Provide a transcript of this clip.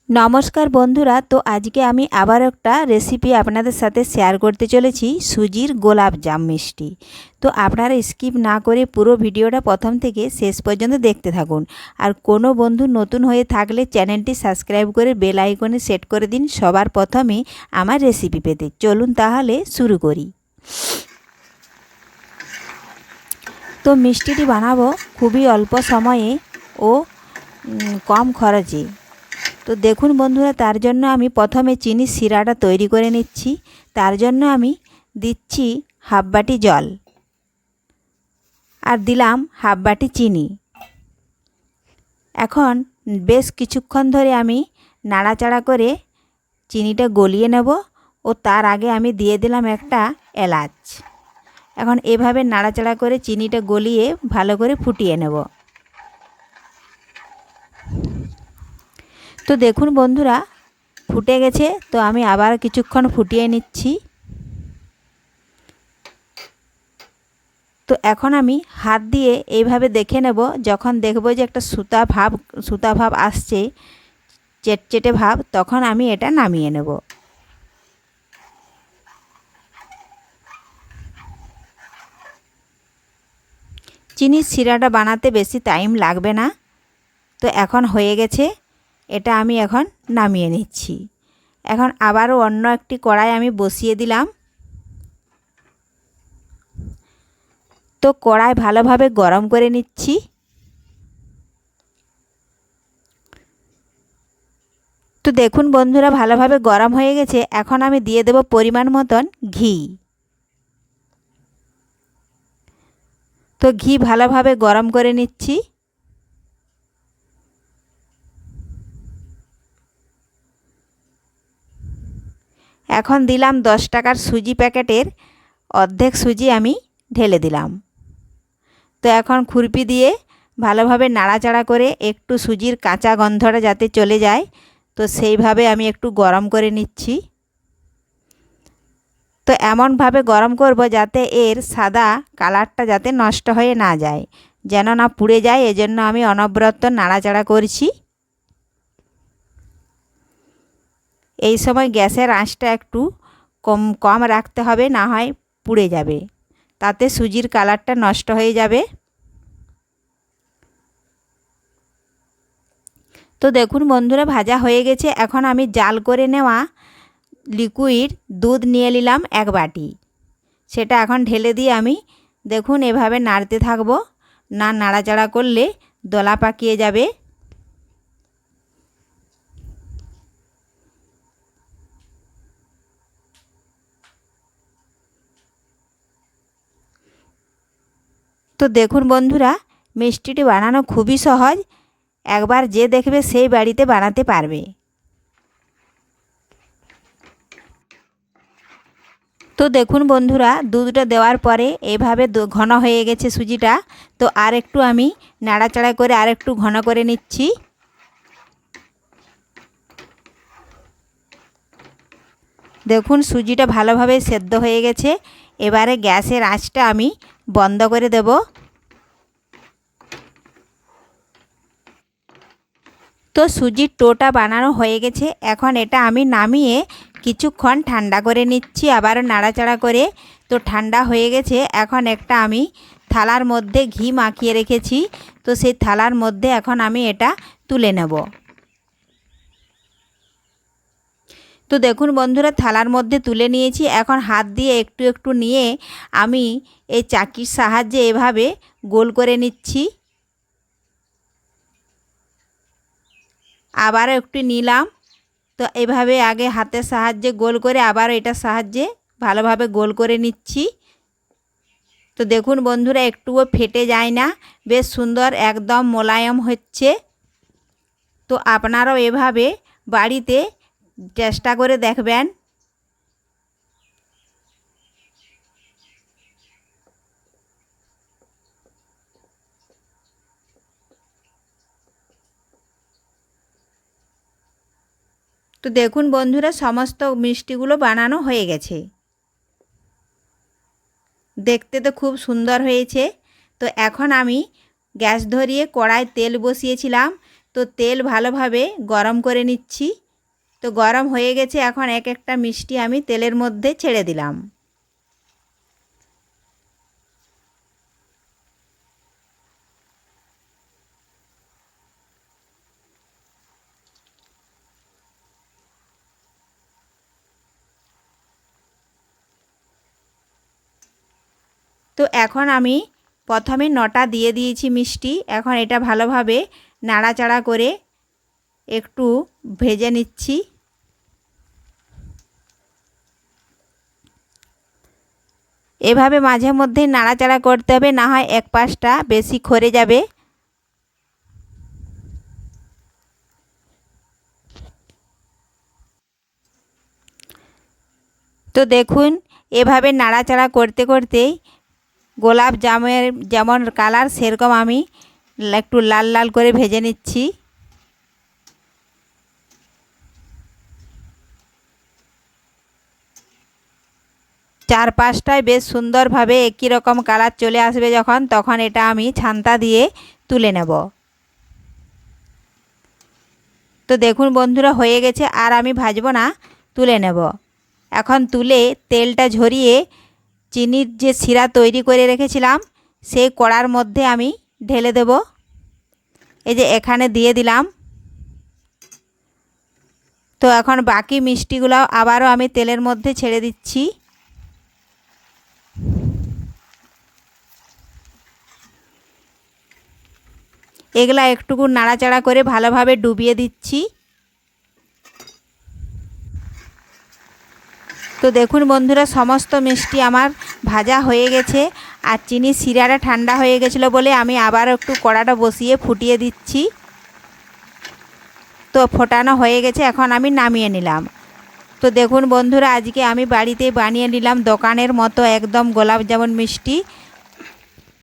নমস্কার বন্ধুরা, তো আজকে আমি আবার একটা রেসিপি আপনাদের সাথে শেয়ার করতে চলেছি, সুজির গোলাপ জাম মিষ্টি। তো আপনারা স্কিপ না করে পুরো ভিডিওটা প্রথম থেকে শেষ পর্যন্ত দেখতে থাকুন। আর কোনো বন্ধু নতুন হয়ে থাকলে চ্যানেলটি সাবস্ক্রাইব করে বেল আইকনে সেট করে দিন সবার প্রথমে আমার রেসিপি পেতে। চলুন তাহলে শুরু করি। তো মিষ্টিটি বানাবো খুবই অল্প সময়ে ও কম খরচে। তো দেখুন বন্ধুরা, তার জন্য আমি প্রথমে চিনির শিরাটা তৈরি করে নিচ্ছি। তার জন্য আমি দিচ্ছি হাফ বাটি জল আর দিলাম হাফ বাটি চিনি। এখন বেশ কিছুক্ষণ ধরে আমি নাড়াচাড়া করে চিনিটা গলিয়ে নেব ও তার আগে আমি দিয়ে দিলাম একটা এলাচ। এখন এভাবে নাড়াচাড়া করে চিনিটা গলিয়ে ভালো করে ফুটিয়ে নেব। তো দেখুন বন্ধুরা, ফুটে গেছে। তো আমি আবার কিছুক্ষণ ফুটিয়ে নিচ্ছি। তো এখন আমি হাত দিয়ে এইভাবে দেখে নেব, যখন দেখব যে একটা সুতা ভাব আসছে, চেটচেটে ভাব, তখন আমি এটা নামিয়ে নেব। চিনির শিরাটা বানাতে বেশি টাইম লাগবে না। তো এখন হয়ে গেছে, এটা আমি এখন নামিয়ে নিচ্ছি। এখন আবারও অন্য একটি কড়াই আমি বসিয়ে দিলাম। তো কড়াই ভালোভাবে গরম করে নিচ্ছি। তো দেখুন বন্ধুরা, ভালোভাবে গরম হয়ে গেছে। এখন আমি দিয়ে দেব পরিমাণ মতন ঘি। তো ঘি ভালোভাবে গরম করে নিচ্ছি। এখন দিলাম 10 টাকার সুজি প্যাকেটের অর্ধেক সুজি আমি ঢেলে দিলাম। তো এখন খুরপি দিয়ে ভালোভাবে নাড়াচাড়া করে একটু সুজির কাঁচা গন্ধটা যাতে চলে যায়, তো সেইভাবে আমি একটু গরম করে নিচ্ছি। তো এমনভাবে গরম করব যাতে এর সাদা কালারটা যাতে নষ্ট হয়ে না যায়, যেন না পুড়ে যায়, এজন্য আমি অনবরত নাড়াচাড়া করছি। এই সময় গ্যাসের আঁচটা একটু কম রাখতে হবে, না হয় পুড়ে যাবে, তাতে সুজির কালারটা নষ্ট হয়ে যাবে। তো দেখুন বন্ধুরা, ভাজা হয়ে গেছে। এখন আমি জাল করে নেওয়া লিকুইড দুধ নিয়ে নিলাম 1 বাটি। সেটা এখন ঢেলে দিয়ে আমি দেখুন এভাবে নাড়তে থাকবো, না নাড়াচাড়া করলে দলা পাকিয়ে যাবে। তো দেখুন বন্ধুরা, মিষ্টিটি বানানো খুবই সহজ। একবার যে দেখবে সেই বাড়িতে বানাতে পারবে। তো দেখুন বন্ধুরা, দুধটা দেওয়ার পরে এভাবে ঘন হয়ে গেছে সুজিটা। তো আর একটু আমি নাড়াচাড়া করে আর একটু ঘন করে নিচ্ছি। দেখুন সুজিটা ভালোভাবে সেদ্ধ হয়ে গেছে। এবারে গ্যাসের আঁচটা আমি বন্ধ করে দেব। তো সুজির টোটা বানানো হয়ে গেছে। এখন এটা আমি নামিয়ে কিছুক্ষণ ঠান্ডা করে নিচ্ছি, আবারও নাড়াচাড়া করে। তো ঠান্ডা হয়ে গেছে। এখন একটা আমি থালার মধ্যে ঘি মাখিয়ে রেখেছি, তো সেই থালার মধ্যে এখন আমি এটা তুলে নেব। তো দেখুন বন্ধুরা, থালার মধ্যে তুলে নিয়েছি। এখন হাত দিয়ে একটু একটু নিয়ে আমি এই চাকির সাহায্যে এভাবে গোল করে নিচ্ছি। আবারও একটু নিলাম। তো এভাবে আগে হাতের সাহায্যে গোল করে আবার এটার সাহায্যে ভালোভাবে গোল করে নিচ্ছি। তো দেখুন বন্ধুরা, একটুও ফেটে যায় না, বেশ সুন্দর একদম মোলায়েম হচ্ছে। তো আপনারাও এভাবে বাড়িতে চেষ্টা করে দেখবেন। তো দেখুন বন্ধুরা, সমস্ত মিষ্টিগুলো বানানো হয়ে গেছে। দেখতে তো খুব সুন্দর হয়েছে। তো এখন আমি গ্যাস ধরিয়ে কড়ায় তেল বসিয়েছিলাম। তো তেল ভালোভাবে গরম করে নিচ্ছি। তো গরম হয়ে গেছে, এখন এক একটা মিষ্টি আমি তেলের মধ্যে ছেড়ে দিলাম। তো এখন আমি প্রথমে 9টা দিয়ে দিয়েছি মিষ্টি। এখন এটা ভালোভাবে নাড়াচাড়া করে একটু ভেজে নিচ্ছি। এভাবে মাঝে মধ্যে নাড়াচাড়া করতে হবে, না হয় এক পাশটা বেশি খরে যাবে। তো দেখুন, এভাবে নাড়াচাড়া করতে করতেই গোলাপ জামের যেমন কালার সেরকম আমি একটু লাল লাল করে ভেজে নিচ্ছি। চারপাশটায় বেশ সুন্দরভাবে একই রকম কালার চলে আসবে যখন, তখন এটা আমি ছান্তা দিয়ে তুলে নেব। তো দেখুন বন্ধুরা, হয়ে গেছে, আর আমি ভাজবো না, তুলে নেব। এখন তুলে তেলটা ঝরিয়ে চিনির যে শিরা তৈরি করে রেখেছিলাম সেই কড়ার মধ্যে আমি ঢেলে দেব। এই যে এখানে দিয়ে দিলাম। তো এখন বাকি মিষ্টিগুলো আবারও আমি তেলের মধ্যে ছেড়ে দিচ্ছি। এগুলা একটুকু নাড়াচাড়া করে ভালোভাবে ডুবিয়ে দিচ্ছি। তো দেখুন বন্ধুরা, সমস্ত মিষ্টি আমার ভাজা হয়ে গেছে, আর চিনির শিরাটা ঠান্ডা হয়ে গেছিলো বলে আমি আবার একটু কড়াটা বসিয়ে ফুটিয়ে দিচ্ছি। তো ফোটানো হয়ে গেছে, এখন আমি নামিয়ে নিলাম। তো দেখুন বন্ধুরা, আজকে আমি বাড়িতেই বানিয়ে নিলাম দোকানের মতো একদম গোলাপ জামুন মিষ্টি।